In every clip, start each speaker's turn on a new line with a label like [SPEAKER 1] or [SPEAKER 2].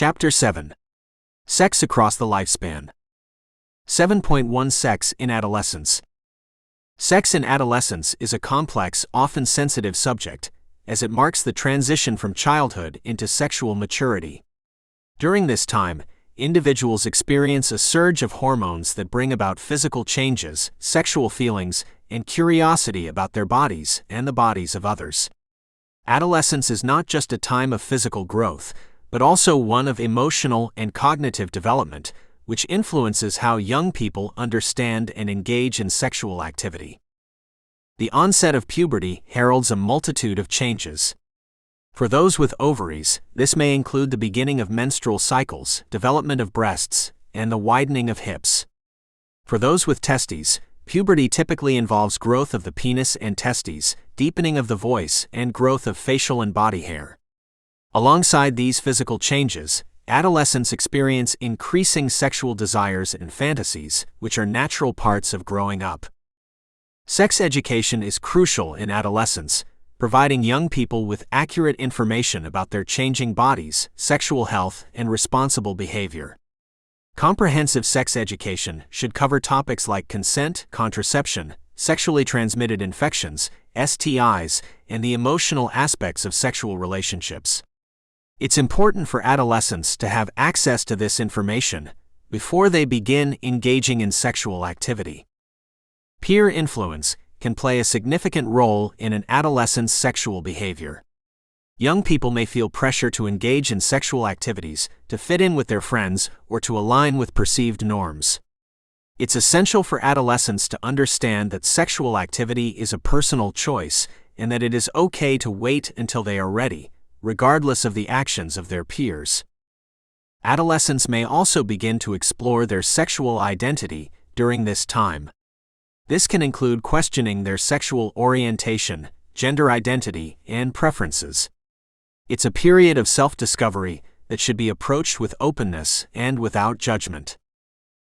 [SPEAKER 1] Chapter 7. Sex Across the Lifespan. 7.1 Sex in Adolescence. Sex in adolescence is a complex, often sensitive subject, as it marks the transition from childhood into sexual maturity. During this time, individuals experience a surge of hormones that bring about physical changes, sexual feelings, and curiosity about their bodies and the bodies of others. Adolescence is not just a time of physical growth, but also one of emotional and cognitive development, which influences how young people understand and engage in sexual activity. The onset of puberty heralds a multitude of changes. For those with ovaries, this may include the beginning of menstrual cycles, development of breasts, and the widening of hips. For those with testes, puberty typically involves growth of the penis and testes, deepening of the voice, and growth of facial and body hair. Alongside these physical changes, adolescents experience increasing sexual desires and fantasies, which are natural parts of growing up. Sex education is crucial in adolescence, providing young people with accurate information about their changing bodies, sexual health, and responsible behavior. Comprehensive sex education should cover topics like consent, contraception, sexually transmitted infections, STIs, and the emotional aspects of sexual relationships. It's important for adolescents to have access to this information before they begin engaging in sexual activity. Peer influence can play a significant role in an adolescent's sexual behavior. Young people may feel pressure to engage in sexual activities, to fit in with their friends, or to align with perceived norms. It's essential for adolescents to understand that sexual activity is a personal choice and that it is okay to wait until they are ready, regardless of the actions of their peers. Adolescents may also begin to explore their sexual identity during this time. This can include questioning their sexual orientation, gender identity, and preferences. It's a period of self-discovery that should be approached with openness and without judgment.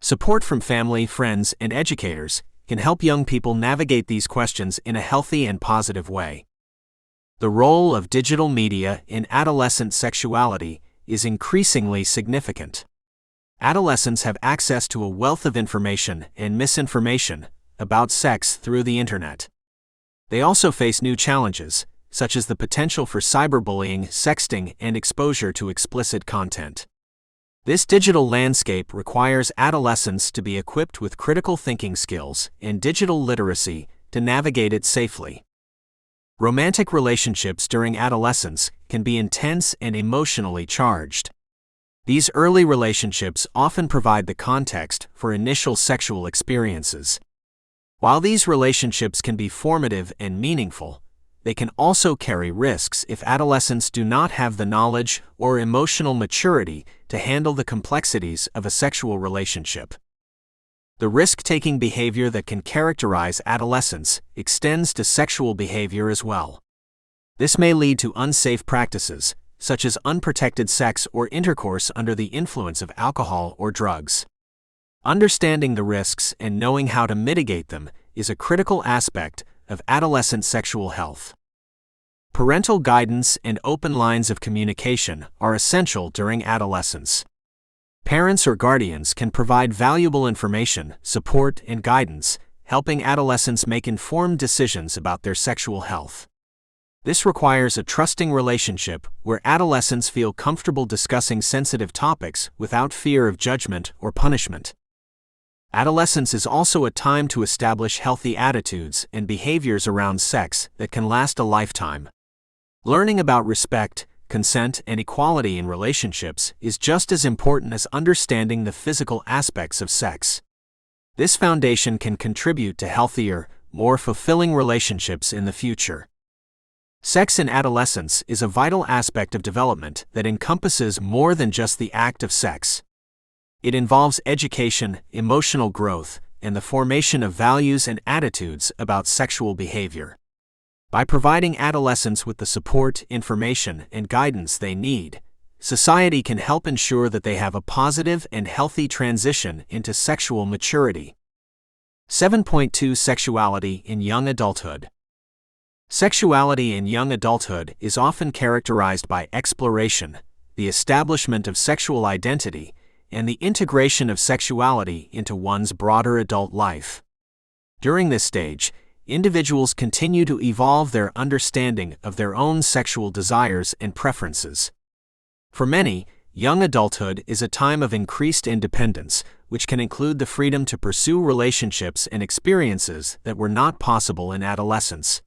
[SPEAKER 1] Support from family, friends, and educators can help young people navigate these questions in a healthy and positive way. The role of digital media in adolescent sexuality is increasingly significant. Adolescents have access to a wealth of information and misinformation about sex through the internet. They also face new challenges, such as the potential for cyberbullying, sexting, and exposure to explicit content. This digital landscape requires adolescents to be equipped with critical thinking skills and digital literacy to navigate it safely. Romantic relationships during adolescence can be intense and emotionally charged. These early relationships often provide the context for initial sexual experiences. While these relationships can be formative and meaningful, they can also carry risks if adolescents do not have the knowledge or emotional maturity to handle the complexities of a sexual relationship. The risk-taking behavior that can characterize adolescence extends to sexual behavior as well. This may lead to unsafe practices, such as unprotected sex or intercourse under the influence of alcohol or drugs. Understanding the risks and knowing how to mitigate them is a critical aspect of adolescent sexual health. Parental guidance and open lines of communication are essential during adolescence. Parents or guardians can provide valuable information, support, and guidance, helping adolescents make informed decisions about their sexual health. This requires a trusting relationship where adolescents feel comfortable discussing sensitive topics without fear of judgment or punishment. Adolescence is also a time to establish healthy attitudes and behaviors around sex that can last a lifetime. Learning about respect, consent, and equality in relationships is just as important as understanding the physical aspects of sex. This foundation can contribute to healthier, more fulfilling relationships in the future. Sex in adolescence is a vital aspect of development that encompasses more than just the act of sex. It involves education, emotional growth, and the formation of values and attitudes about sexual behavior. By providing adolescents with the support, information, and guidance they need, society can help ensure that they have a positive and healthy transition into sexual maturity. 7.2 Sexuality in young adulthood. Sexuality in young adulthood is often characterized by exploration, the establishment of sexual identity, and the integration of sexuality into one's broader adult life. During this stage, individuals continue to evolve their understanding of their own sexual desires and preferences. For many, young adulthood is a time of increased independence, which can include the freedom to pursue relationships and experiences that were not possible in adolescence.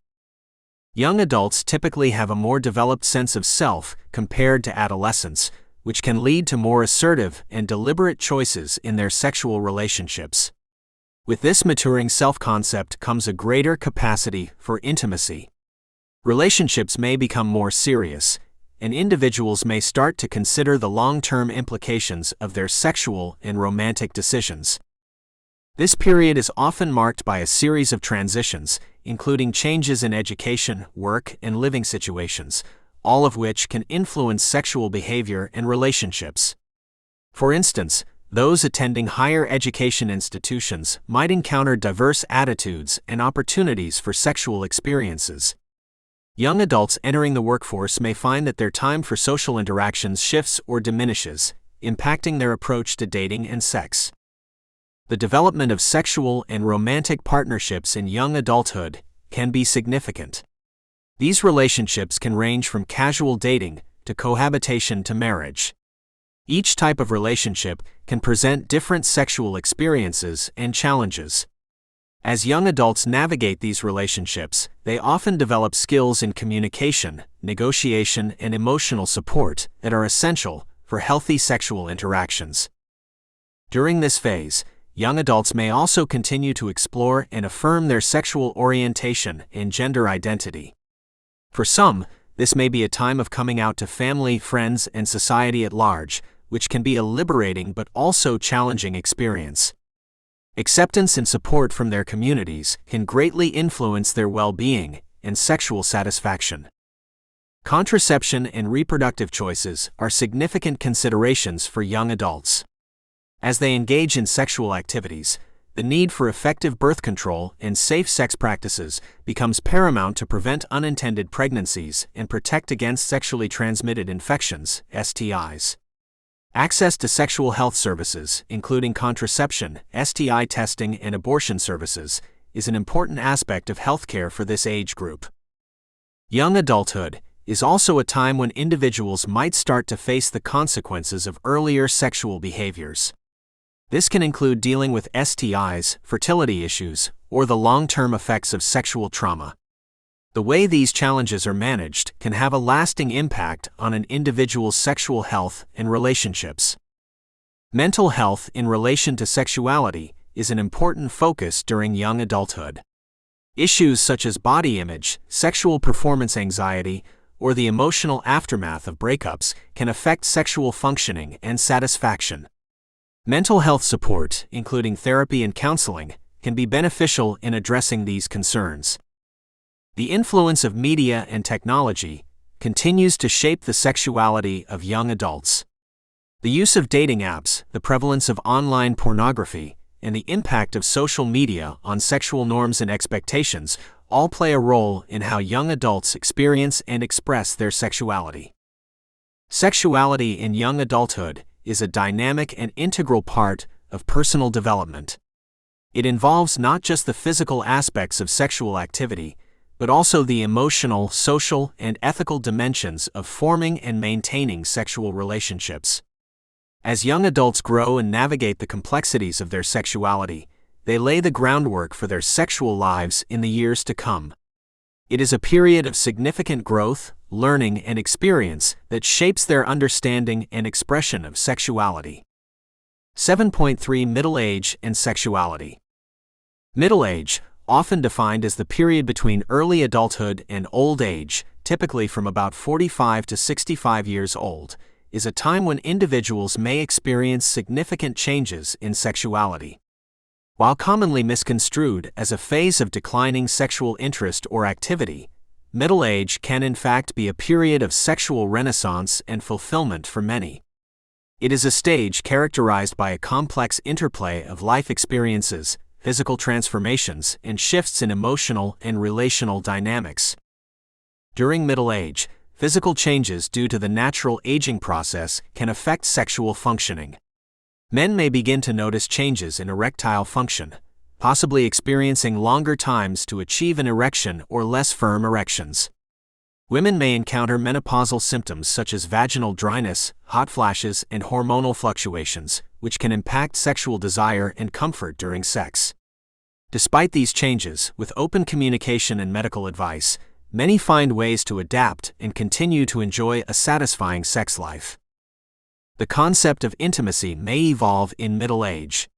[SPEAKER 1] Young adults typically have a more developed sense of self compared to adolescents, which can lead to more assertive and deliberate choices in their sexual relationships. With this maturing self-concept comes a greater capacity for intimacy. Relationships may become more serious, and individuals may start to consider the long-term implications of their sexual and romantic decisions. This period is often marked by a series of transitions, including changes in education, work, and living situations, all of which can influence sexual behavior and relationships. For instance, those attending higher education institutions might encounter diverse attitudes and opportunities for sexual experiences. Young adults entering the workforce may find that their time for social interactions shifts or diminishes, impacting their approach to dating and sex. The development of sexual and romantic partnerships in young adulthood can be significant. These relationships can range from casual dating to cohabitation to marriage. Each type of relationship can present different sexual experiences and challenges. As young adults navigate these relationships, they often develop skills in communication, negotiation, and emotional support that are essential for healthy sexual interactions. During this phase, young adults may also continue to explore and affirm their sexual orientation and gender identity. For some, this may be a time of coming out to family, friends, and society at large, which can be a liberating but also challenging experience. Acceptance and support from their communities can greatly influence their well-being and sexual satisfaction. Contraception and reproductive choices are significant considerations for young adults. As they engage in sexual activities, the need for effective birth control and safe sex practices becomes paramount to prevent unintended pregnancies and protect against sexually transmitted infections, STIs. Access to sexual health services, including contraception, STI testing, and abortion services, is an important aspect of healthcare for this age group. Young adulthood is also a time when individuals might start to face the consequences of earlier sexual behaviors. This can include dealing with STIs, fertility issues, or the long-term effects of sexual trauma. The way these challenges are managed can have a lasting impact on an individual's sexual health and relationships. Mental health in relation to sexuality is an important focus during young adulthood. Issues such as body image, sexual performance anxiety, or the emotional aftermath of breakups can affect sexual functioning and satisfaction. Mental health support, including therapy and counseling, can be beneficial in addressing these concerns. The influence of media and technology continues to shape the sexuality of young adults. The use of dating apps, the prevalence of online pornography, and the impact of social media on sexual norms and expectations all play a role in how young adults experience and express their sexuality. Sexuality in young adulthood is a dynamic and integral part of personal development. It involves not just the physical aspects of sexual activity, but also the emotional, social, and ethical dimensions of forming and maintaining sexual relationships. As young adults grow and navigate the complexities of their sexuality, they lay the groundwork for their sexual lives in the years to come. It is a period of significant growth, learning, and experience that shapes their understanding and expression of sexuality. 7.3 Middle age and sexuality. Middle age, often defined as the period between early adulthood and old age, typically from about 45 to 65 years old, is a time when individuals may experience significant changes in sexuality. While commonly misconstrued as a phase of declining sexual interest or activity, middle age can in fact be a period of sexual renaissance and fulfillment for many. It is a stage characterized by a complex interplay of life experiences, physical transformations, and shifts in emotional and relational dynamics. During middle age, physical changes due to the natural aging process can affect sexual functioning. Men may begin to notice changes in erectile function, possibly experiencing longer times to achieve an erection or less firm erections. Women may encounter menopausal symptoms such as vaginal dryness, hot flashes, and hormonal fluctuations, which can impact sexual desire and comfort during sex. Despite these changes, with open communication and medical advice, many find ways to adapt and continue to enjoy a satisfying sex life. The concept of intimacy may evolve in middle age.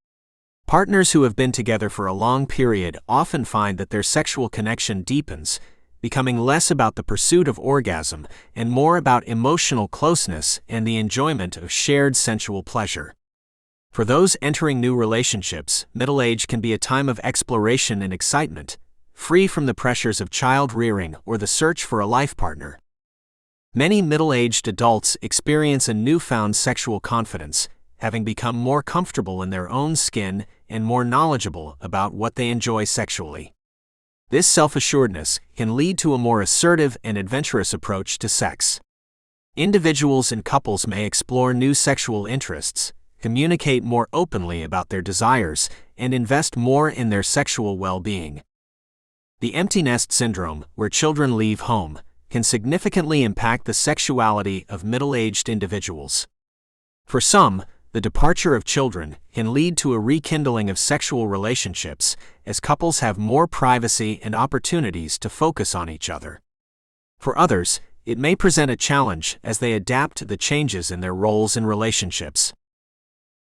[SPEAKER 1] Partners who have been together for a long period often find that their sexual connection deepens, becoming less about the pursuit of orgasm and more about emotional closeness and the enjoyment of shared sensual pleasure. For those entering new relationships, middle age can be a time of exploration and excitement, free from the pressures of child rearing or the search for a life partner. Many middle-aged adults experience a newfound sexual confidence, having become more comfortable in their own skin and more knowledgeable about what they enjoy sexually. This self-assuredness can lead to a more assertive and adventurous approach to sex. Individuals and couples may explore new sexual interests, communicate more openly about their desires, and invest more in their sexual well-being. The empty nest syndrome, where children leave home, can significantly impact the sexuality of middle-aged individuals. For some, the departure of children can lead to a rekindling of sexual relationships as couples have more privacy and opportunities to focus on each other. For others, it may present a challenge as they adapt to the changes in their roles and relationships.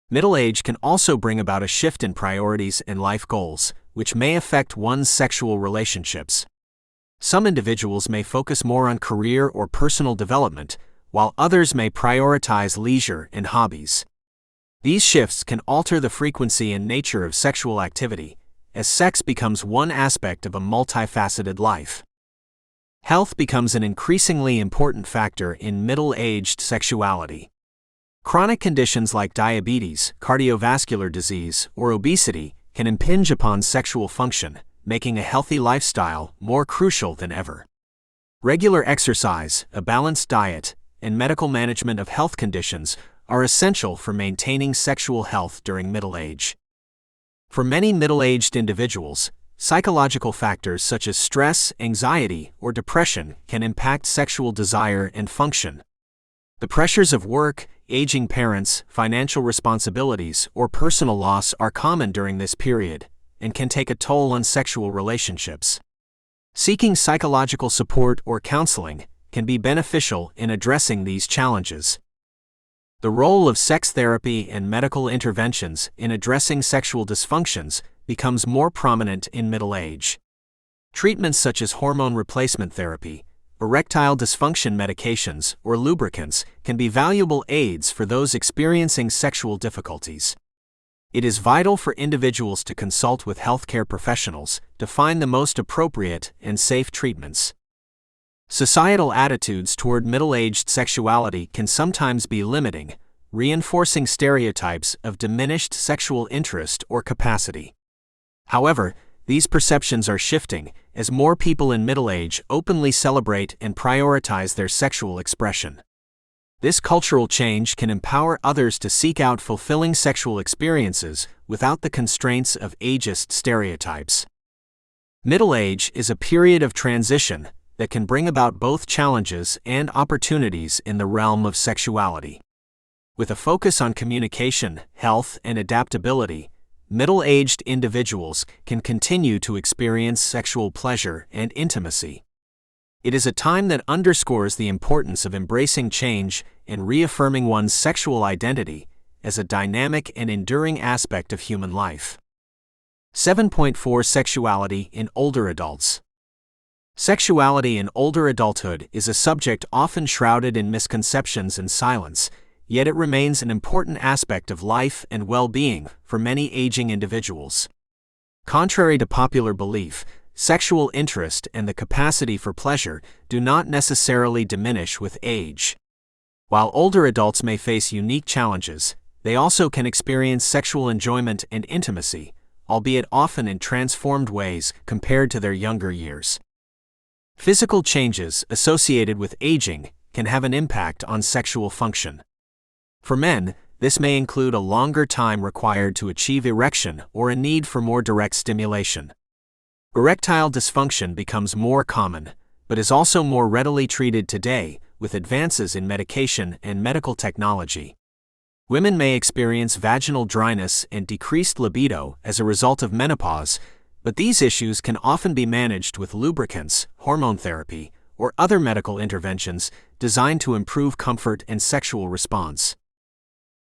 [SPEAKER 1] Middle age can also bring about a shift in priorities and life goals, which may affect one's sexual relationships. Some individuals may focus more on career or personal development, while others may prioritize leisure and hobbies. These shifts can alter the frequency and nature of sexual activity, as sex becomes one aspect of a multifaceted life. Health becomes an increasingly important factor in middle-aged sexuality. Chronic conditions like diabetes, cardiovascular disease, or obesity can impinge upon sexual function, making a healthy lifestyle more crucial than ever. Regular exercise, a balanced diet, and medical management of health conditions are essential for maintaining sexual health during middle age. For many middle-aged individuals, psychological factors such as stress, anxiety, or depression can impact sexual desire and function. The pressures of work, aging parents, financial responsibilities, or personal loss are common during this period and can take a toll on sexual relationships. Seeking psychological support or counseling can be beneficial in addressing these challenges. The role of sex therapy and medical interventions in addressing sexual dysfunctions becomes more prominent in middle age. Treatments such as hormone replacement therapy, erectile dysfunction medications, or lubricants can be valuable aids for those experiencing sexual difficulties. It is vital for individuals to consult with healthcare professionals to find the most appropriate and safe treatments. Societal attitudes toward middle-aged sexuality can sometimes be limiting, reinforcing stereotypes of diminished sexual interest or capacity. However, these perceptions are shifting as more people in middle age openly celebrate and prioritize their sexual expression. This cultural change can empower others to seek out fulfilling sexual experiences without the constraints of ageist stereotypes. Middle age is a period of transition that can bring about both challenges and opportunities in the realm of sexuality. With a focus on communication, health, and adaptability, middle-aged individuals can continue to experience sexual pleasure and intimacy. It is a time that underscores the importance of embracing change and reaffirming one's sexual identity as a dynamic and enduring aspect of human life. 7.4 Sexuality in older adults. Sexuality in older adulthood is a subject often shrouded in misconceptions and silence, yet it remains an important aspect of life and well-being for many aging individuals. Contrary to popular belief, sexual interest and the capacity for pleasure do not necessarily diminish with age. While older adults may face unique challenges, they also can experience sexual enjoyment and intimacy, albeit often in transformed ways compared to their younger years. Physical changes associated with aging can have an impact on sexual function. For men, this may include a longer time required to achieve erection or a need for more direct stimulation. Erectile dysfunction becomes more common, but is also more readily treated today with advances in medication and medical technology. Women may experience vaginal dryness and decreased libido as a result of menopause, but these issues can often be managed with lubricants, hormone therapy, or other medical interventions designed to improve comfort and sexual response.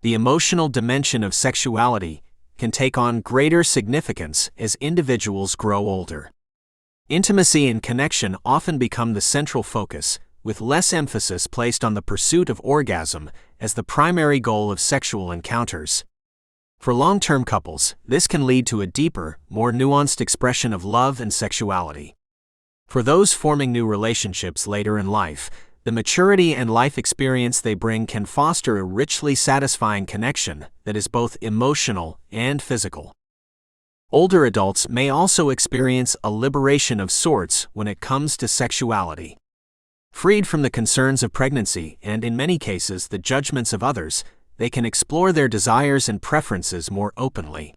[SPEAKER 1] The emotional dimension of sexuality can take on greater significance as individuals grow older. Intimacy and connection often become the central focus, with less emphasis placed on the pursuit of orgasm as the primary goal of sexual encounters. For long-term couples, this can lead to a deeper, more nuanced expression of love and sexuality. For those forming new relationships later in life, the maturity and life experience they bring can foster a richly satisfying connection that is both emotional and physical. Older adults may also experience a liberation of sorts when it comes to sexuality. Freed from the concerns of pregnancy and, in many cases, the judgments of others, they can explore their desires and preferences more openly.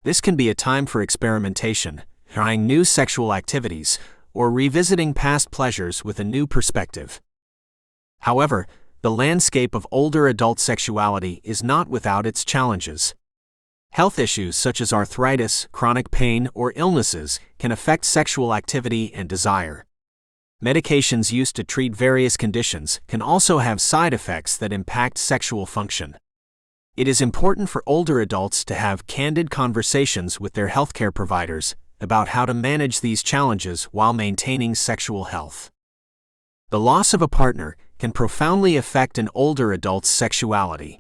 [SPEAKER 1] This can be a time for experimentation, trying new sexual activities, or revisiting past pleasures with a new perspective. However, the landscape of older adult sexuality is not without its challenges. Health issues such as arthritis, chronic pain, or illnesses can affect sexual activity and desire. Medications used to treat various conditions can also have side effects that impact sexual function. It is important for older adults to have candid conversations with their healthcare providers about how to manage these challenges while maintaining sexual health. The loss of a partner can profoundly affect an older adult's sexuality.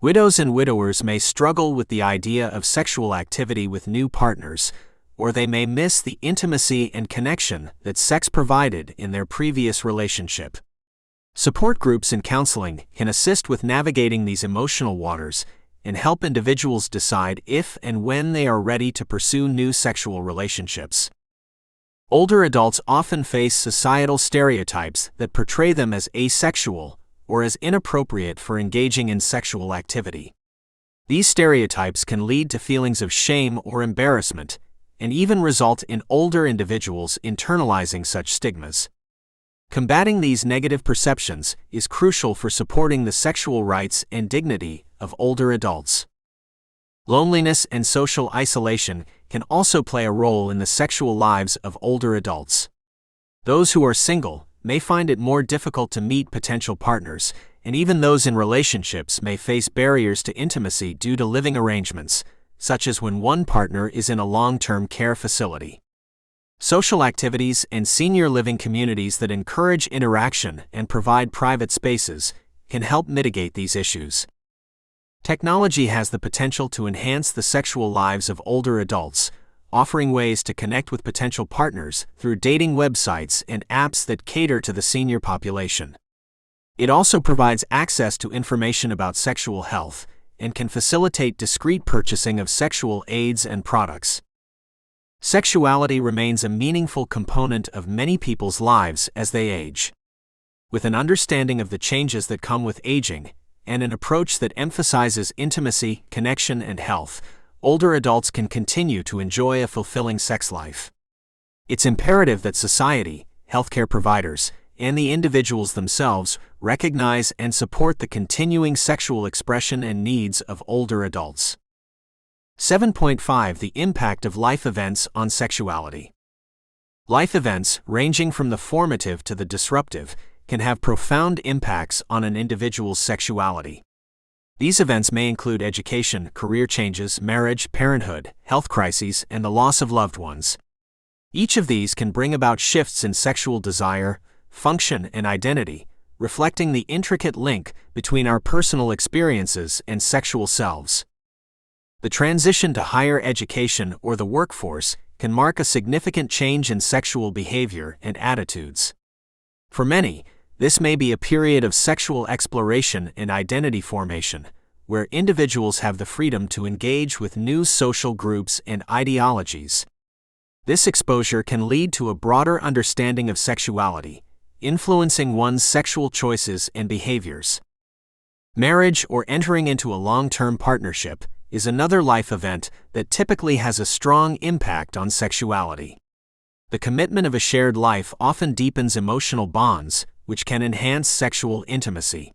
[SPEAKER 1] Widows and widowers may struggle with the idea of sexual activity with new partners, or they may miss the intimacy and connection that sex provided in their previous relationship. Support groups and counseling can assist with navigating these emotional waters and help individuals decide if and when they are ready to pursue new sexual relationships. Older adults often face societal stereotypes that portray them as asexual or as inappropriate for engaging in sexual activity. These stereotypes can lead to feelings of shame or embarrassment, and even result in older individuals internalizing such stigmas. Combating these negative perceptions is crucial for supporting the sexual rights and dignity of older adults. Loneliness and social isolation can also play a role in the sexual lives of older adults. Those who are single may find it more difficult to meet potential partners, and even those in relationships may face barriers to intimacy due to living arrangements, such as when one partner is in a long-term care facility. Social activities and senior living communities that encourage interaction and provide private spaces can help mitigate these issues. Technology has the potential to enhance the sexual lives of older adults, offering ways to connect with potential partners through dating websites and apps that cater to the senior population. It also provides access to information about sexual health and can facilitate discreet purchasing of sexual aids and products. Sexuality remains a meaningful component of many people's lives as they age. With an understanding of the changes that come with aging, and an approach that emphasizes intimacy, connection, and health, older adults can continue to enjoy a fulfilling sex life. It's imperative that society, healthcare providers, and the individuals themselves recognize and support the continuing sexual expression and needs of older adults. 7.5 The impact of life events on sexuality. Life events, ranging from the formative to the disruptive, can have profound impacts on an individual's sexuality. These events may include education, career changes, marriage, parenthood, health crises, and the loss of loved ones. Each of these can bring about shifts in sexual desire, function, and identity, reflecting the intricate link between our personal experiences and sexual selves. The transition to higher education or the workforce can mark a significant change in sexual behavior and attitudes. For many, this may be a period of sexual exploration and identity formation, where individuals have the freedom to engage with new social groups and ideologies. This exposure can lead to a broader understanding of sexuality, influencing one's sexual choices and behaviors. Marriage or entering into a long-term partnership is another life event that typically has a strong impact on sexuality. The commitment of a shared life often deepens emotional bonds, which can enhance sexual intimacy.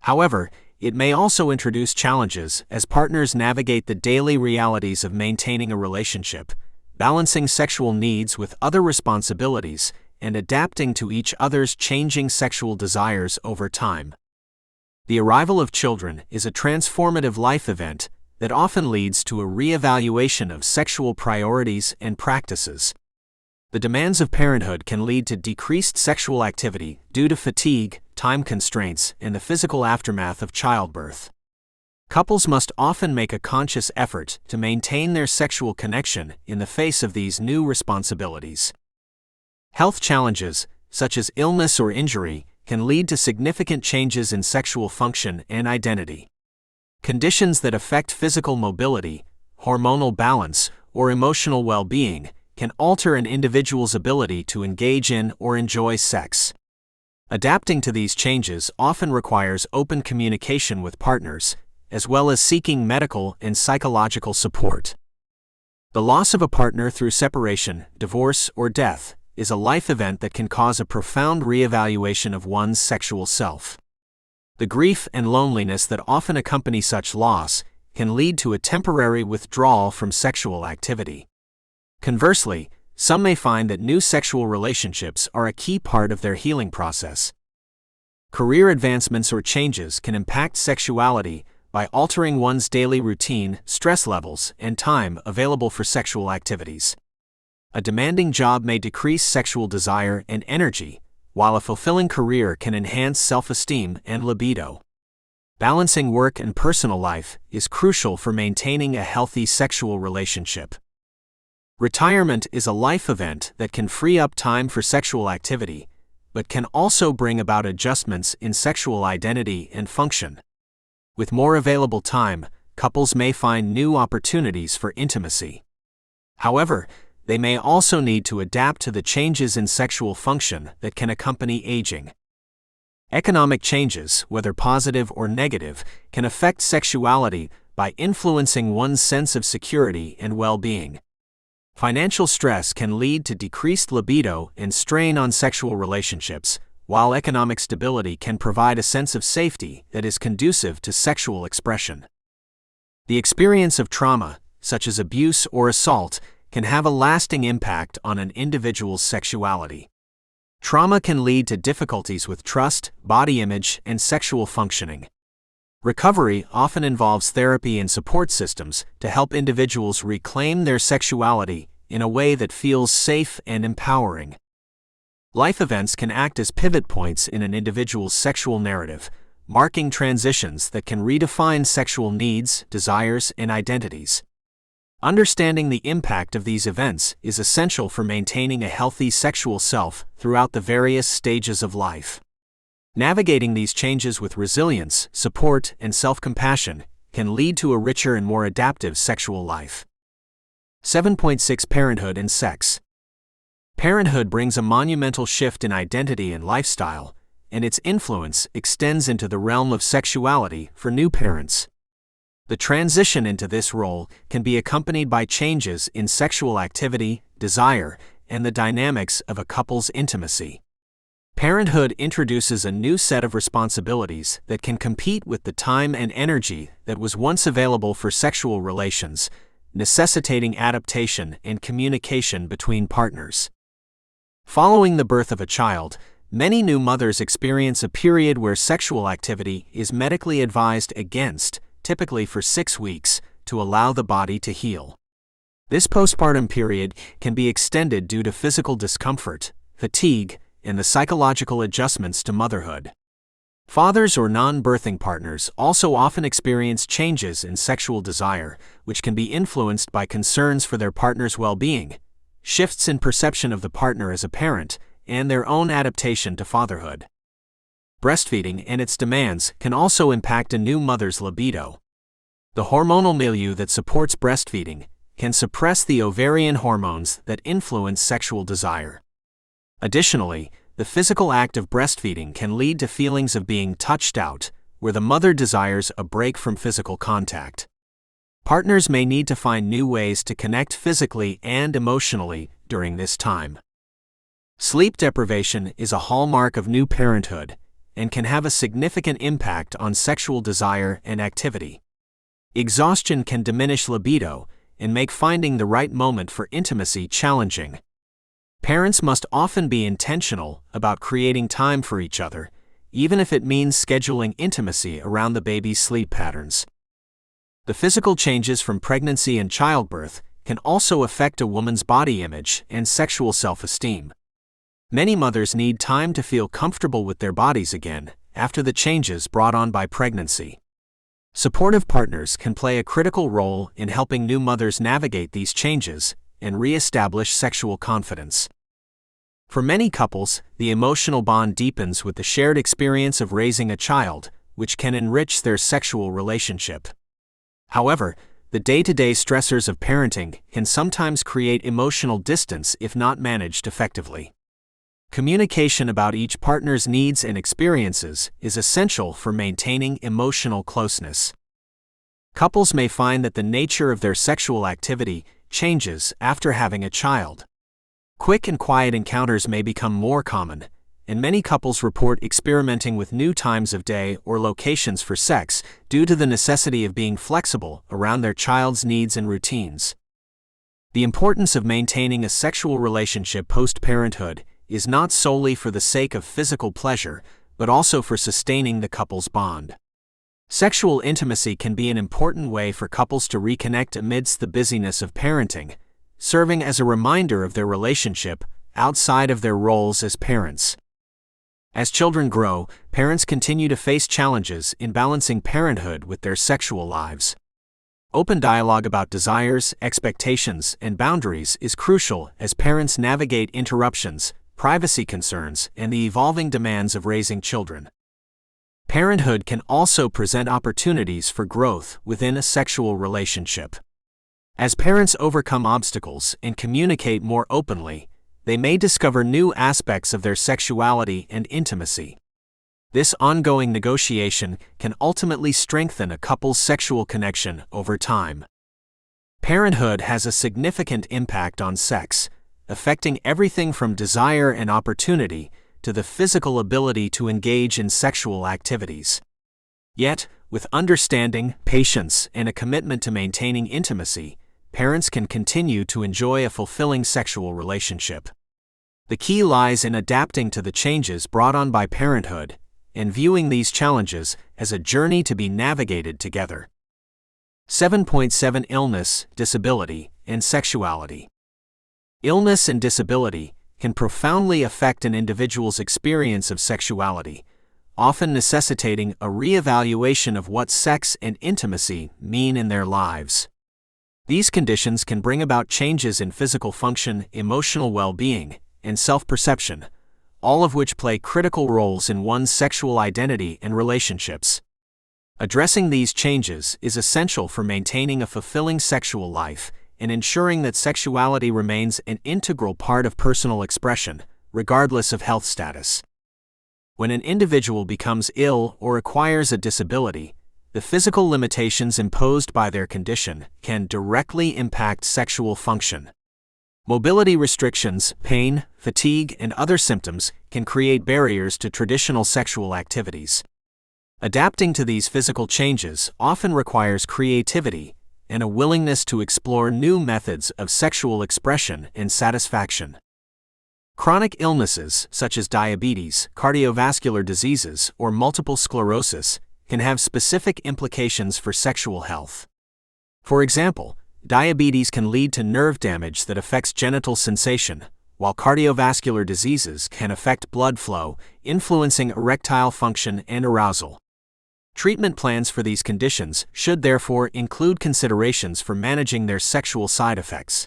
[SPEAKER 1] However, it may also introduce challenges as partners navigate the daily realities of maintaining a relationship, balancing sexual needs with other responsibilities, and adapting to each other's changing sexual desires over time. The arrival of children is a transformative life event that often leads to a re-evaluation of sexual priorities and practices. The demands of parenthood can lead to decreased sexual activity due to fatigue, time constraints, and the physical aftermath of childbirth. Couples must often make a conscious effort to maintain their sexual connection in the face of these new responsibilities. Health challenges, such as illness or injury, can lead to significant changes in sexual function and identity. Conditions that affect physical mobility, hormonal balance, or emotional well-being can alter an individual's ability to engage in or enjoy sex. Adapting to these changes often requires open communication with partners, as well as seeking medical and psychological support. The loss of a partner through separation, divorce, or death is a life event that can cause a profound re-evaluation of one's sexual self. The grief and loneliness that often accompany such loss can lead to a temporary withdrawal from sexual activity. Conversely, some may find that new sexual relationships are a key part of their healing process. Career advancements or changes can impact sexuality by altering one's daily routine, stress levels, and time available for sexual activities. A demanding job may decrease sexual desire and energy, while a fulfilling career can enhance self-esteem and libido. Balancing work and personal life is crucial for maintaining a healthy sexual relationship. Retirement is a life event that can free up time for sexual activity, but can also bring about adjustments in sexual identity and function. With more available time, couples may find new opportunities for intimacy. However, they may also need to adapt to the changes in sexual function that can accompany aging. Economic changes, whether positive or negative, can affect sexuality by influencing one's sense of security and well-being. Financial stress can lead to decreased libido and strain on sexual relationships, while economic stability can provide a sense of safety that is conducive to sexual expression. The experience of trauma, such as abuse or assault, can have a lasting impact on an individual's sexuality. Trauma can lead to difficulties with trust, body image, and sexual functioning. Recovery often involves therapy and support systems to help individuals reclaim their sexuality in a way that feels safe and empowering. Life events can act as pivot points in an individual's sexual narrative, marking transitions that can redefine sexual needs, desires, and identities. Understanding the impact of these events is essential for maintaining a healthy sexual self throughout the various stages of life. Navigating these changes with resilience, support, and self-compassion can lead to a richer and more adaptive sexual life. 7.6 Parenthood and Sex. Parenthood brings a monumental shift in identity and lifestyle, and its influence extends into the realm of sexuality for new parents. The transition into this role can be accompanied by changes in sexual activity, desire, and the dynamics of a couple's intimacy. Parenthood introduces a new set of responsibilities that can compete with the time and energy that was once available for sexual relations, necessitating adaptation and communication between partners. Following the birth of a child, many new mothers experience a period where sexual activity is medically advised against, typically for 6 weeks, to allow the body to heal. This postpartum period can be extended due to physical discomfort, fatigue, and the psychological adjustments to motherhood. Fathers or non-birthing partners also often experience changes in sexual desire, which can be influenced by concerns for their partner's well-being, shifts in perception of the partner as a parent, and their own adaptation to fatherhood. Breastfeeding and its demands can also impact a new mother's libido. The hormonal milieu that supports breastfeeding can suppress the ovarian hormones that influence sexual desire. Additionally, the physical act of breastfeeding can lead to feelings of being touched out, where the mother desires a break from physical contact. Partners may need to find new ways to connect physically and emotionally during this time. Sleep deprivation is a hallmark of new parenthood and can have a significant impact on sexual desire and activity. Exhaustion can diminish libido and make finding the right moment for intimacy challenging. Parents must often be intentional about creating time for each other, even if it means scheduling intimacy around the baby's sleep patterns. The physical changes from pregnancy and childbirth can also affect a woman's body image and sexual self-esteem. Many mothers need time to feel comfortable with their bodies again after the changes brought on by pregnancy. Supportive partners can play a critical role in helping new mothers navigate these changes and re-establish sexual confidence. For many couples, the emotional bond deepens with the shared experience of raising a child, which can enrich their sexual relationship. However, the day-to-day stressors of parenting can sometimes create emotional distance if not managed effectively. Communication about each partner's needs and experiences is essential for maintaining emotional closeness. Couples may find that the nature of their sexual activity changes after having a child. Quick and quiet encounters may become more common, and many couples report experimenting with new times of day or locations for sex due to the necessity of being flexible around their child's needs and routines. The importance of maintaining a sexual relationship post-parenthood is not solely for the sake of physical pleasure, but also for sustaining the couple's bond. Sexual intimacy can be an important way for couples to reconnect amidst the busyness of parenting, serving as a reminder of their relationship outside of their roles as parents. As children grow, parents continue to face challenges in balancing parenthood with their sexual lives. Open dialogue about desires, expectations, and boundaries is crucial as parents navigate interruptions, privacy concerns, and the evolving demands of raising children. Parenthood can also present opportunities for growth within a sexual relationship. As parents overcome obstacles and communicate more openly, they may discover new aspects of their sexuality and intimacy. This ongoing negotiation can ultimately strengthen a couple's sexual connection over time. Parenthood has a significant impact on sex, affecting everything from desire and opportunity to the physical ability to engage in sexual activities. Yet, with understanding, patience, and a commitment to maintaining intimacy, parents can continue to enjoy a fulfilling sexual relationship. The key lies in adapting to the changes brought on by parenthood and viewing these challenges as a journey to be navigated together. 7.7 Illness, disability, and sexuality. Illness and disability can profoundly affect an individual's experience of sexuality, often necessitating a re-evaluation of what sex and intimacy mean in their lives. These conditions can bring about changes in physical function, emotional well-being, and self-perception, all of which play critical roles in one's sexual identity and relationships. Addressing these changes is essential for maintaining a fulfilling sexual life and ensuring that sexuality remains an integral part of personal expression, regardless of health status. When an individual becomes ill or acquires a disability, the physical limitations imposed by their condition can directly impact sexual function. Mobility restrictions, pain, fatigue, and other symptoms can create barriers to traditional sexual activities. Adapting to these physical changes often requires creativity and a willingness to explore new methods of sexual expression and satisfaction. Chronic illnesses, such as diabetes, cardiovascular diseases, or multiple sclerosis, can have specific implications for sexual health. For example, diabetes can lead to nerve damage that affects genital sensation, while cardiovascular diseases can affect blood flow, influencing erectile function and arousal. Treatment plans for these conditions should therefore include considerations for managing their sexual side effects.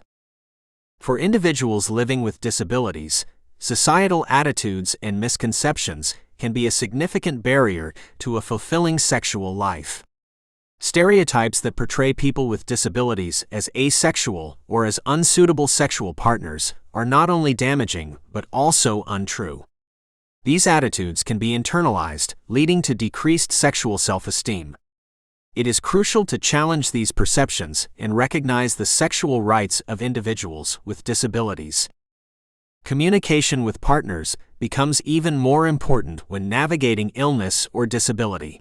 [SPEAKER 1] For individuals living with disabilities, societal attitudes and misconceptions can be a significant barrier to a fulfilling sexual life. Stereotypes that portray people with disabilities as asexual or as unsuitable sexual partners are not only damaging but also untrue. These attitudes can be internalized, leading to decreased sexual self-esteem. It is crucial to challenge these perceptions and recognize the sexual rights of individuals with disabilities. Communication with partners becomes even more important when navigating illness or disability.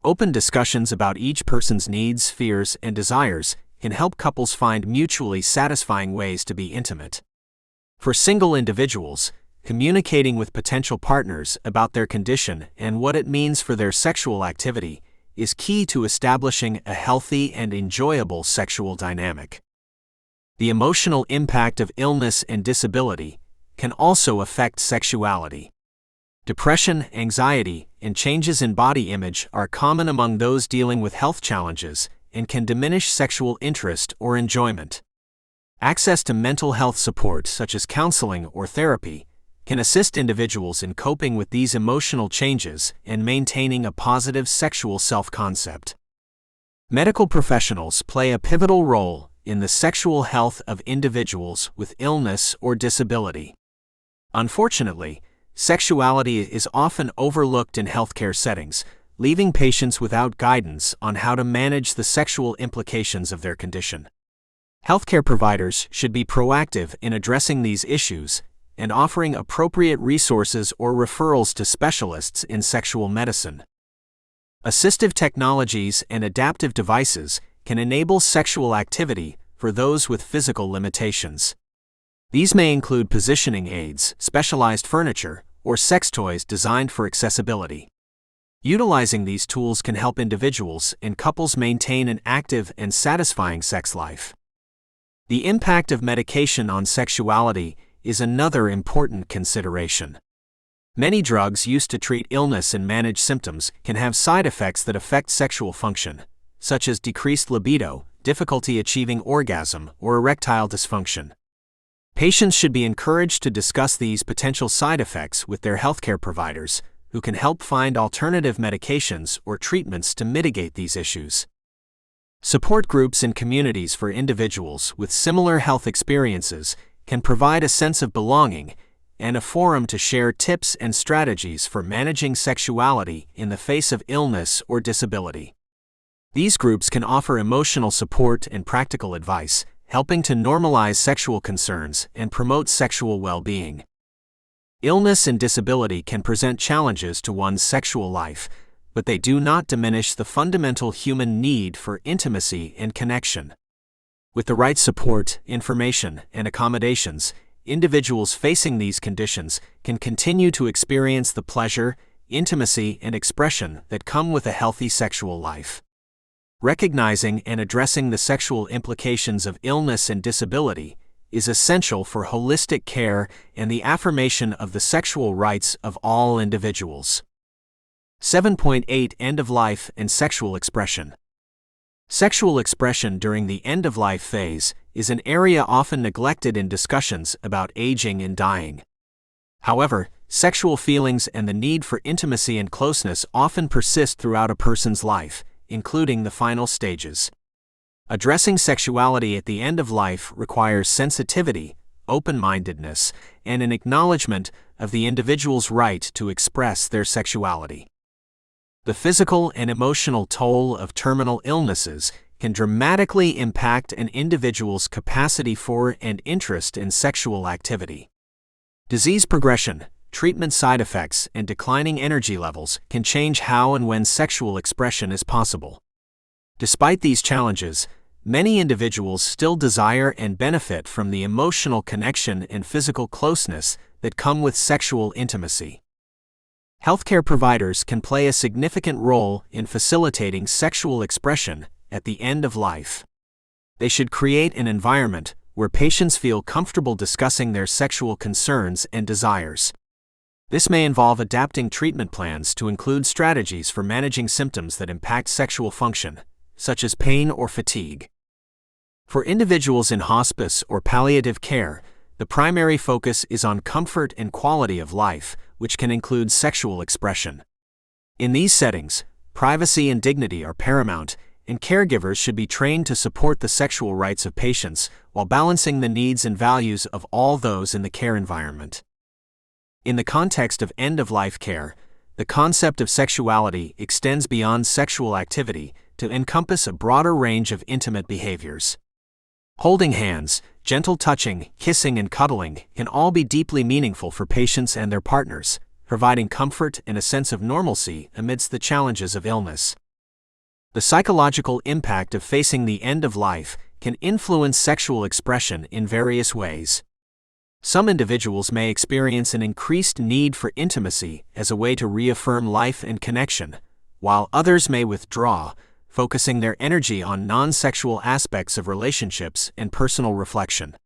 [SPEAKER 1] Open discussions about each person's needs, fears, and desires can help couples find mutually satisfying ways to be intimate. For single individuals, communicating with potential partners about their condition and what it means for their sexual activity is key to establishing a healthy and enjoyable sexual dynamic. The emotional impact of illness and disability can also affect sexuality. Depression, anxiety, and changes in body image are common among those dealing with health challenges and can diminish sexual interest or enjoyment. Access to mental health support, such as counseling or therapy, can assist individuals in coping with these emotional changes and maintaining a positive sexual self-concept. Medical professionals play a pivotal role in the sexual health of individuals with illness or disability. Unfortunately, sexuality is often overlooked in healthcare settings, leaving patients without guidance on how to manage the sexual implications of their condition. Healthcare providers should be proactive in addressing these issues and offering appropriate resources or referrals to specialists in sexual medicine. Assistive technologies and adaptive devices can enable sexual activity for those with physical limitations. These may include positioning aids, specialized furniture, or sex toys designed for accessibility. Utilizing these tools can help individuals and couples maintain an active and satisfying sex life. The impact of medication on sexuality is another important consideration. Many drugs used to treat illness and manage symptoms can have side effects that affect sexual function, such as decreased libido, difficulty achieving orgasm, or erectile dysfunction. Patients should be encouraged to discuss these potential side effects with their healthcare providers, who can help find alternative medications or treatments to mitigate these issues. Support groups and communities for individuals with similar health experiences can provide a sense of belonging and a forum to share tips and strategies for managing sexuality in the face of illness or disability. These groups can offer emotional support and practical advice, helping to normalize sexual concerns and promote sexual well-being. Illness and disability can present challenges to one's sexual life, but they do not diminish the fundamental human need for intimacy and connection. With the right support, information, and accommodations, individuals facing these conditions can continue to experience the pleasure, intimacy, and expression that come with a healthy sexual life. Recognizing and addressing the sexual implications of illness and disability is essential for holistic care and the affirmation of the sexual rights of all individuals. 7.8 End of life and sexual expression. Sexual expression during the end-of-life phase is an area often neglected in discussions about aging and dying. However, sexual feelings and the need for intimacy and closeness often persist throughout a person's life, including the final stages. Addressing sexuality at the end of life requires sensitivity, open-mindedness, and an acknowledgement of the individual's right to express their sexuality. The physical and emotional toll of terminal illnesses can dramatically impact an individual's capacity for and interest in sexual activity. Disease progression, treatment side effects, and declining energy levels can change how and when sexual expression is possible. Despite these challenges, many individuals still desire and benefit from the emotional connection and physical closeness that come with sexual intimacy. Healthcare providers can play a significant role in facilitating sexual expression at the end of life. They should create an environment where patients feel comfortable discussing their sexual concerns and desires. This may involve adapting treatment plans to include strategies for managing symptoms that impact sexual function, such as pain or fatigue. For individuals in hospice or palliative care, the primary focus is on comfort and quality of life, which can include sexual expression. In these settings, privacy and dignity are paramount, and caregivers should be trained to support the sexual rights of patients while balancing the needs and values of all those in the care environment. In the context of end-of-life care, the concept of sexuality extends beyond sexual activity to encompass a broader range of intimate behaviors. Holding hands, gentle touching, kissing, and cuddling can all be deeply meaningful for patients and their partners, providing comfort and a sense of normalcy amidst the challenges of illness. The psychological impact of facing the end of life can influence sexual expression in various ways. Some individuals may experience an increased need for intimacy as a way to reaffirm life and connection, while others may withdraw, focusing their energy on non-sexual aspects of relationships and personal reflection.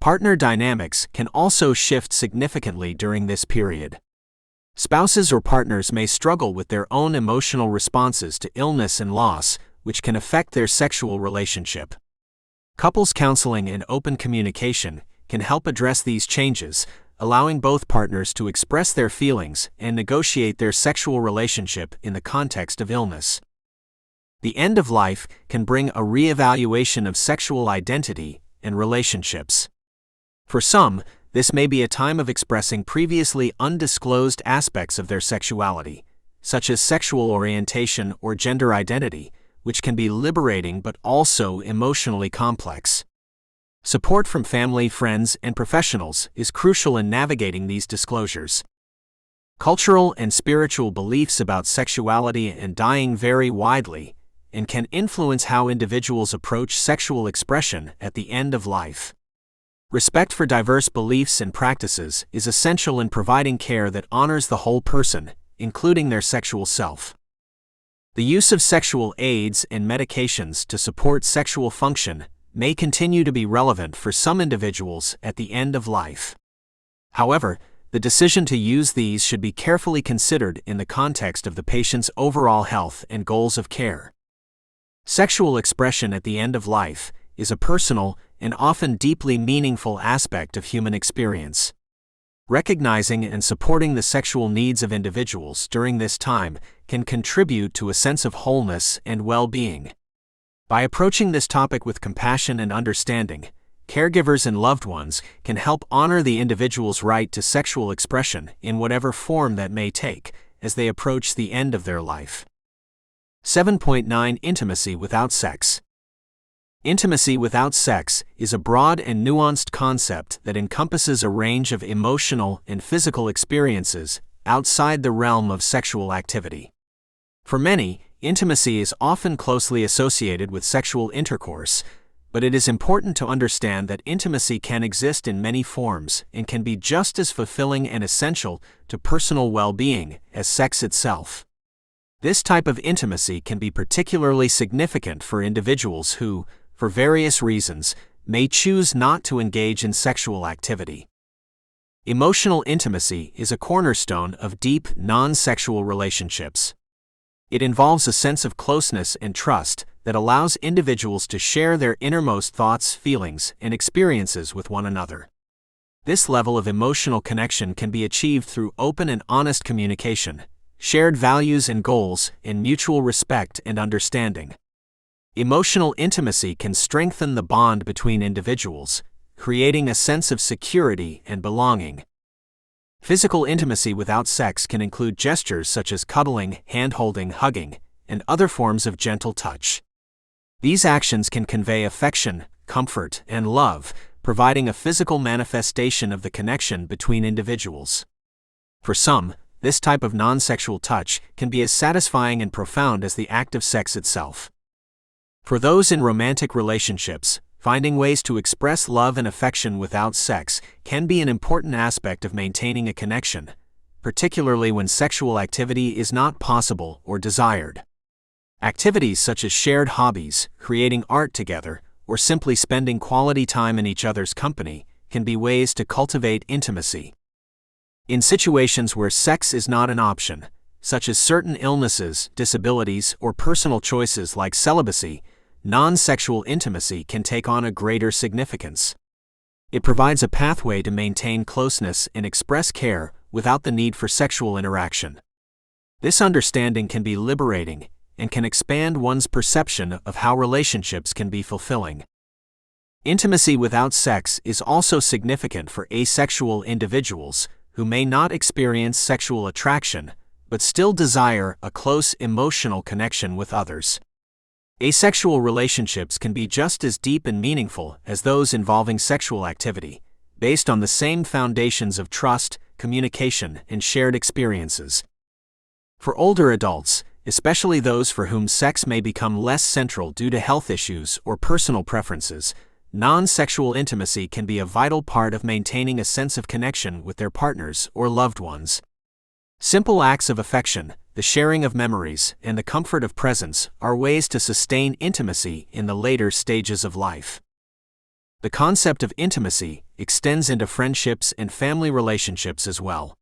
[SPEAKER 1] Partner dynamics can also shift significantly during this period. Spouses or partners may struggle with their own emotional responses to illness and loss, which can affect their sexual relationship. Couples counseling and open communication can help address these changes, allowing both partners to express their feelings and negotiate their sexual relationship in the context of illness. The end of life can bring a re-evaluation of sexual identity and relationships. For some, this may be a time of expressing previously undisclosed aspects of their sexuality, such as sexual orientation or gender identity, which can be liberating but also emotionally complex. Support from family, friends, and professionals is crucial in navigating these disclosures. Cultural and spiritual beliefs about sexuality and dying vary widely and can influence how individuals approach sexual expression at the end of life. Respect for diverse beliefs and practices is essential in providing care that honors the whole person, including their sexual self. The use of sexual aids and medications to support sexual function may continue to be relevant for some individuals at the end of life. However, the decision to use these should be carefully considered in the context of the patient's overall health and goals of care. Sexual expression at the end of life is a personal and often deeply meaningful aspect of human experience. Recognizing and supporting the sexual needs of individuals during this time can contribute to a sense of wholeness and well-being. By approaching this topic with compassion and understanding, caregivers and loved ones can help honor the individual's right to sexual expression in whatever form that may take as they approach the end of their life. 7.9 Intimacy without sex. Intimacy without sex is a broad and nuanced concept that encompasses a range of emotional and physical experiences outside the realm of sexual activity. For many, intimacy is often closely associated with sexual intercourse, but it is important to understand that intimacy can exist in many forms and can be just as fulfilling and essential to personal well-being as sex itself. This type of intimacy can be particularly significant for individuals who, for various reasons, may choose not to engage in sexual activity. Emotional intimacy is a cornerstone of deep, non-sexual relationships. It involves a sense of closeness and trust that allows individuals to share their innermost thoughts, feelings, and experiences with one another. This level of emotional connection can be achieved through open and honest communication, shared values and goals, and mutual respect and understanding. Emotional intimacy can strengthen the bond between individuals, creating a sense of security and belonging. Physical intimacy without sex can include gestures such as cuddling, hand-holding, hugging, and other forms of gentle touch. These actions can convey affection, comfort, and love, providing a physical manifestation of the connection between individuals. For some, this type of non-sexual touch can be as satisfying and profound as the act of sex itself. For those in romantic relationships, finding ways to express love and affection without sex can be an important aspect of maintaining a connection, particularly when sexual activity is not possible or desired. Activities such as shared hobbies, creating art together, or simply spending quality time in each other's company can be ways to cultivate intimacy. In situations where sex is not an option, such as certain illnesses, disabilities, or personal choices like celibacy, non-sexual intimacy can take on a greater significance. It provides a pathway to maintain closeness and express care without the need for sexual interaction. This understanding can be liberating and can expand one's perception of how relationships can be fulfilling. Intimacy without sex is also significant for asexual individuals who may not experience sexual attraction but still desire a close emotional connection with others. Asexual relationships can be just as deep and meaningful as those involving sexual activity, based on the same foundations of trust, communication, and shared experiences. For older adults, especially those for whom sex may become less central due to health issues or personal preferences, non-sexual intimacy can be a vital part of maintaining a sense of connection with their partners or loved ones. Simple acts of affection, the sharing of memories, and the comfort of presence are ways to sustain intimacy in the later stages of life. The concept of intimacy extends into friendships and family relationships as well.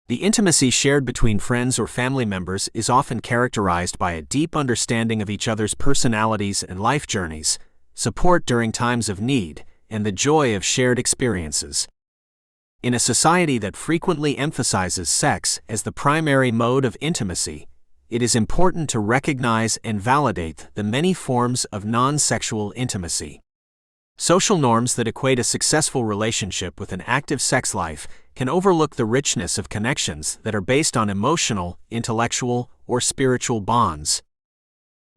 [SPEAKER 1] The intimacy shared between friends or family members is often characterized by a deep understanding of each other's personalities and life journeys, support during times of need, and the joy of shared experiences. In a society that frequently emphasizes sex as the primary mode of intimacy, it is important to recognize and validate the many forms of non-sexual intimacy. Social norms that equate a successful relationship with an active sex life can overlook the richness of connections that are based on emotional, intellectual, or spiritual bonds.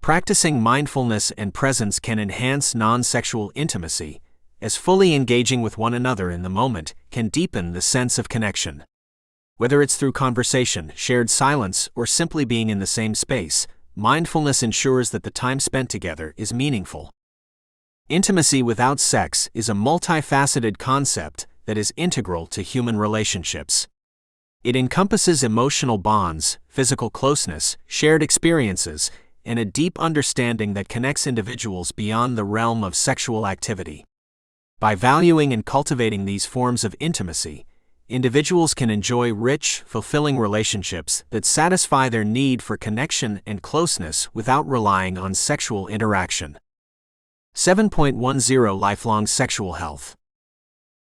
[SPEAKER 1] Practicing mindfulness and presence can enhance non-sexual intimacy, as fully engaging with one another in the moment can deepen the sense of connection. Whether it's through conversation, shared silence, or simply being in the same space, mindfulness ensures that the time spent together is meaningful. Intimacy without sex is a multifaceted concept that is integral to human relationships. It encompasses emotional bonds, physical closeness, shared experiences, and a deep understanding that connects individuals beyond the realm of sexual activity. By valuing and cultivating these forms of intimacy, individuals can enjoy rich, fulfilling relationships that satisfy their need for connection and closeness without relying on sexual interaction. 7.10 Lifelong sexual health.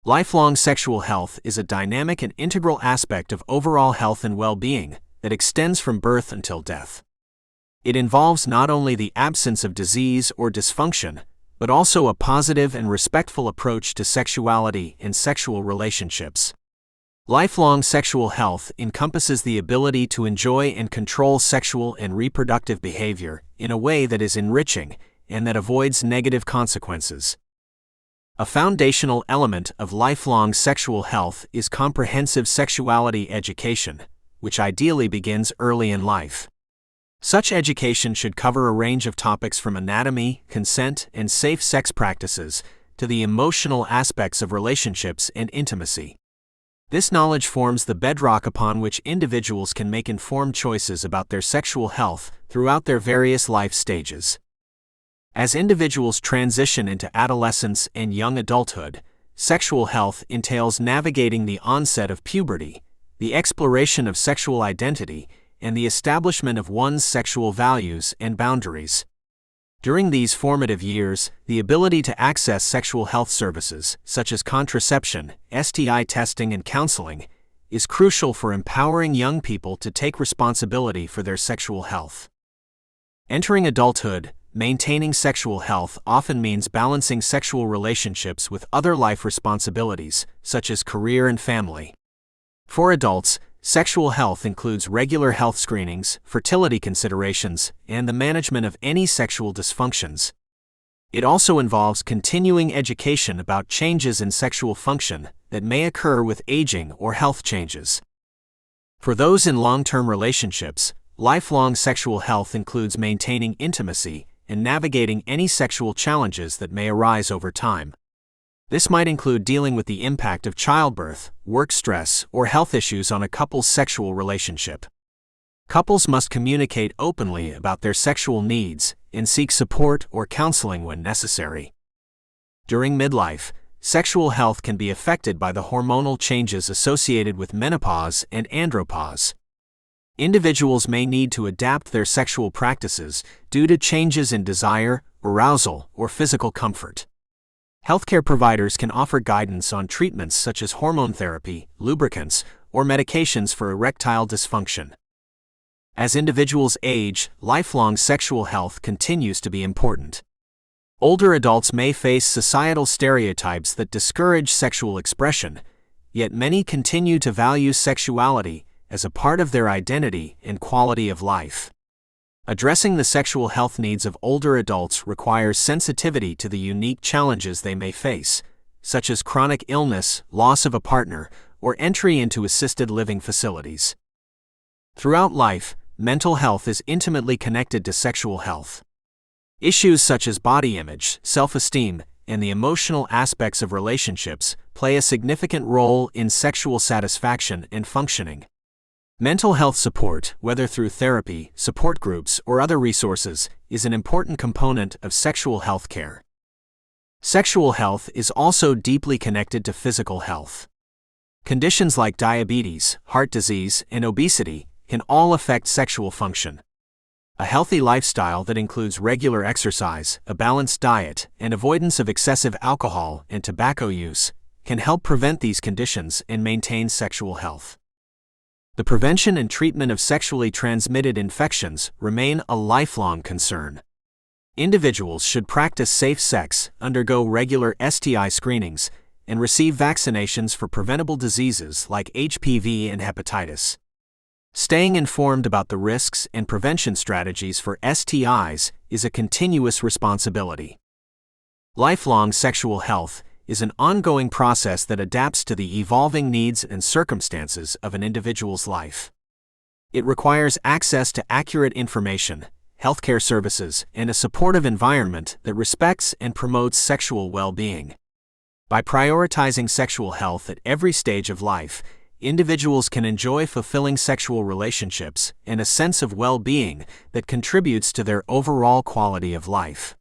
[SPEAKER 1] Lifelong sexual health is a dynamic and integral aspect of overall health and well-being that extends from birth until death. It involves not only the absence of disease or dysfunction, but also a positive and respectful approach to sexuality and sexual relationships. Lifelong sexual health encompasses the ability to enjoy and control sexual and reproductive behavior in a way that is enriching and that avoids negative consequences. A foundational element of lifelong sexual health is comprehensive sexuality education, which ideally begins early in life. Such education should cover a range of topics from anatomy, consent, and safe sex practices to the emotional aspects of relationships and intimacy. This knowledge forms the bedrock upon which individuals can make informed choices about their sexual health throughout their various life stages. As individuals transition into adolescence and young adulthood, sexual health entails navigating the onset of puberty, the exploration of sexual identity, and the establishment of one's sexual values and boundaries. During these formative years, the ability to access sexual health services, such as contraception, STI testing, and counseling, is crucial for empowering young people to take responsibility for their sexual health. Entering adulthood, maintaining sexual health often means balancing sexual relationships with other life responsibilities, such as career and family. For adults, sexual health includes regular health screenings, fertility considerations, and the management of any sexual dysfunctions. It also involves continuing education about changes in sexual function that may occur with aging or health changes. For those in long-term relationships, lifelong sexual health includes maintaining intimacy and navigating any sexual challenges that may arise over time. This might include dealing with the impact of childbirth, work stress, or health issues on a couple's sexual relationship. Couples must communicate openly about their sexual needs and seek support or counseling when necessary. During midlife, sexual health can be affected by the hormonal changes associated with menopause and andropause. Individuals may need to adapt their sexual practices due to changes in desire, arousal, or physical comfort. Healthcare providers can offer guidance on treatments such as hormone therapy, lubricants, or medications for erectile dysfunction. As individuals age, lifelong sexual health continues to be important. Older adults may face societal stereotypes that discourage sexual expression, yet many continue to value sexuality as a part of their identity and quality of life. Addressing the sexual health needs of older adults requires sensitivity to the unique challenges they may face, such as chronic illness, loss of a partner, or entry into assisted living facilities. Throughout life, mental health is intimately connected to sexual health. Issues such as body image, self-esteem, and the emotional aspects of relationships play a significant role in sexual satisfaction and functioning. Mental health support, whether through therapy, support groups, or other resources, is an important component of sexual health care. Sexual health is also deeply connected to physical health. Conditions like diabetes, heart disease, and obesity can all affect sexual function. A healthy lifestyle that includes regular exercise, a balanced diet, and avoidance of excessive alcohol and tobacco use can help prevent these conditions and maintain sexual health. The prevention and treatment of sexually transmitted infections remain a lifelong concern. Individuals should practice safe sex, undergo regular STI screenings, and receive vaccinations for preventable diseases like HPV and hepatitis. Staying informed about the risks and prevention strategies for STIs is a continuous responsibility. Lifelong sexual health is an ongoing process that adapts to the evolving needs and circumstances of an individual's life. It requires access to accurate information, healthcare services, and a supportive environment that respects and promotes sexual well-being. By prioritizing sexual health at every stage of life, individuals can enjoy fulfilling sexual relationships and a sense of well-being that contributes to their overall quality of life.